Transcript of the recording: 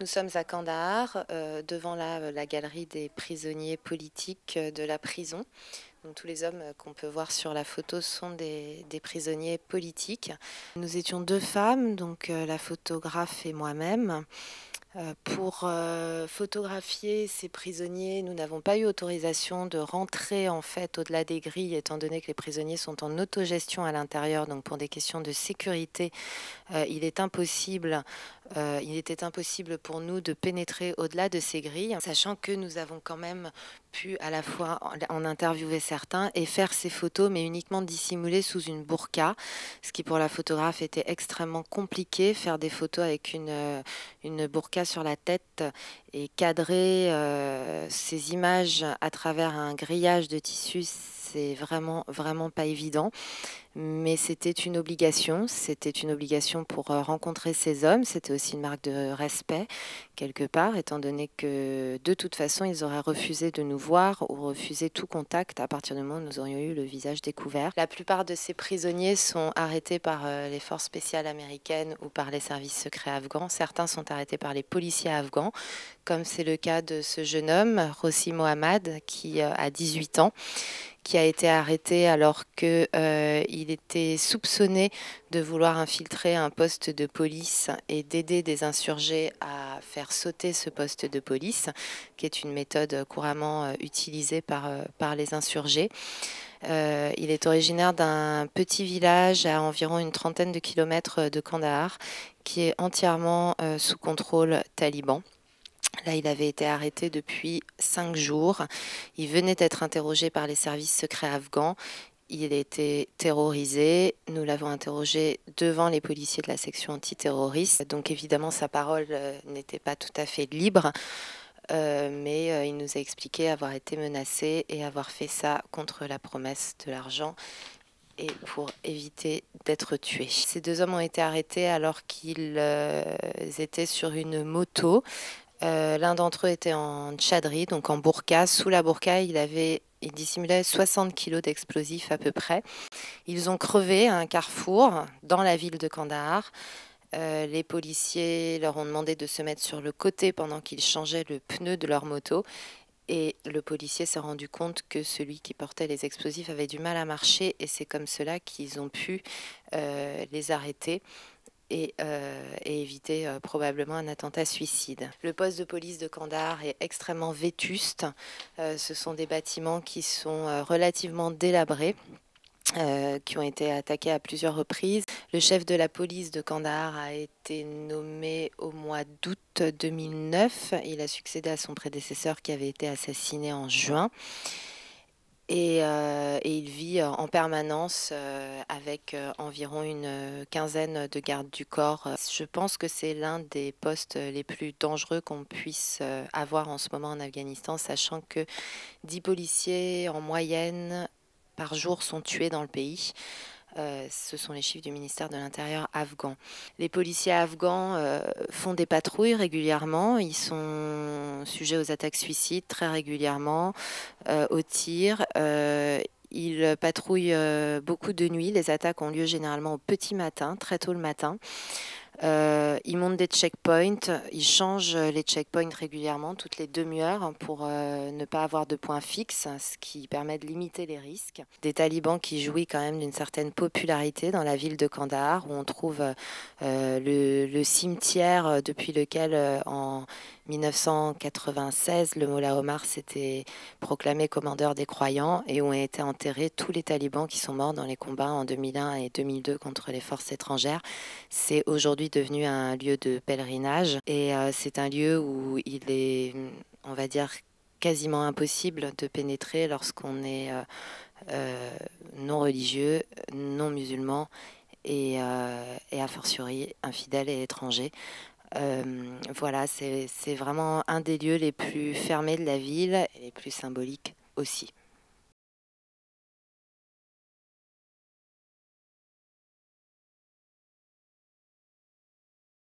Nous sommes à Kandahar, devant la galerie des prisonniers politiques de la prison. Donc, tous les hommes qu'on peut voir sur la photo sont des prisonniers politiques. Nous étions deux femmes, donc la photographe et moi-même. Pour photographier ces prisonniers, nous n'avons pas eu autorisation de rentrer en fait au-delà des grilles, étant donné que les prisonniers sont en autogestion à l'intérieur. Donc pour des questions de sécurité, il était impossible pour nous de pénétrer au-delà de ces grilles, sachant que nous avons quand même pu à la fois en interviewer certains et faire ces photos, mais uniquement dissimulées sous une burqa, ce qui pour la photographe était extrêmement compliqué. Faire des photos avec une burqa sur la tête et cadrer ces images à travers un grillage de tissu, c'est vraiment pas évident. Mais c'était une obligation pour rencontrer ces hommes. C'était aussi une marque de respect, quelque part, étant donné que de toute façon, ils auraient refusé de nous voir ou refusé tout contact à partir du moment où nous aurions eu le visage découvert. La plupart de ces prisonniers sont arrêtés par les forces spéciales américaines ou par les services secrets afghans. Certains sont arrêtés par les policiers afghans, comme c'est le cas de ce jeune homme, Rossi Mohammad, qui a 18 ans, qui a été arrêté alors qu'il était soupçonné de vouloir infiltrer un poste de police et d'aider des insurgés à faire sauter ce poste de police, qui est une méthode couramment utilisée par les insurgés. Il est originaire d'un petit village à environ une trentaine de kilomètres de Kandahar, qui est entièrement sous contrôle taliban. Là, il avait été arrêté depuis 5 jours. Il venait d'être interrogé par les services secrets afghans. Il était terrorisé. Nous l'avons interrogé devant les policiers de la section antiterroriste. Donc évidemment, sa parole n'était pas tout à fait libre. Mais il nous a expliqué avoir été menacé et avoir fait ça contre la promesse de l'argent et pour éviter d'être tué. Ces deux hommes ont été arrêtés alors qu'ils étaient sur une moto. L'un d'entre eux était en tchadri, donc en burqa. Sous la burqa, il dissimulait 60 kilos d'explosifs à peu près. Ils ont crevé à un carrefour dans la ville de Kandahar. Les policiers leur ont demandé de se mettre sur le côté pendant qu'ils changeaient le pneu de leur moto. Et le policier s'est rendu compte que celui qui portait les explosifs avait du mal à marcher. Et c'est comme cela qu'ils ont pu les arrêter et éviter probablement un attentat suicide. Le poste de police de Kandahar est extrêmement vétuste. Ce sont des bâtiments qui sont relativement délabrés, qui ont été attaqués à plusieurs reprises. Le chef de la police de Kandahar a été nommé au mois d'août 2009. Il a succédé à son prédécesseur qui avait été assassiné en juin. Et il vit en permanence avec environ une quinzaine de gardes du corps. Je pense que c'est l'un des postes les plus dangereux qu'on puisse avoir en ce moment en Afghanistan, sachant que 10 policiers en moyenne par jour sont tués dans le pays. Ce sont les chiffres du ministère de l'Intérieur afghan. Les policiers afghans font des patrouilles régulièrement. Ils sont sujets aux attaques suicides très régulièrement, aux tirs. Ils patrouillent beaucoup de nuit. Les attaques ont lieu généralement au petit matin, très tôt le matin. Ils montent des checkpoints, ils changent les checkpoints régulièrement, toutes les demi-heures, pour ne pas avoir de point fixe, ce qui permet de limiter les risques. Des talibans qui jouissent quand même d'une certaine popularité dans la ville de Kandahar, où on trouve le cimetière depuis lequel, en 1996, le Mollah Omar s'était proclamé commandeur des croyants et où ont été enterrés tous les talibans qui sont morts dans les combats en 2001 et 2002 contre les forces étrangères. C'est aujourd'hui devenu un lieu de pèlerinage et c'est un lieu où il est, on va dire, quasiment impossible de pénétrer lorsqu'on est non religieux, non musulman et a fortiori infidèle et étranger. Voilà, c'est vraiment un des lieux les plus fermés de la ville et les plus symboliques aussi.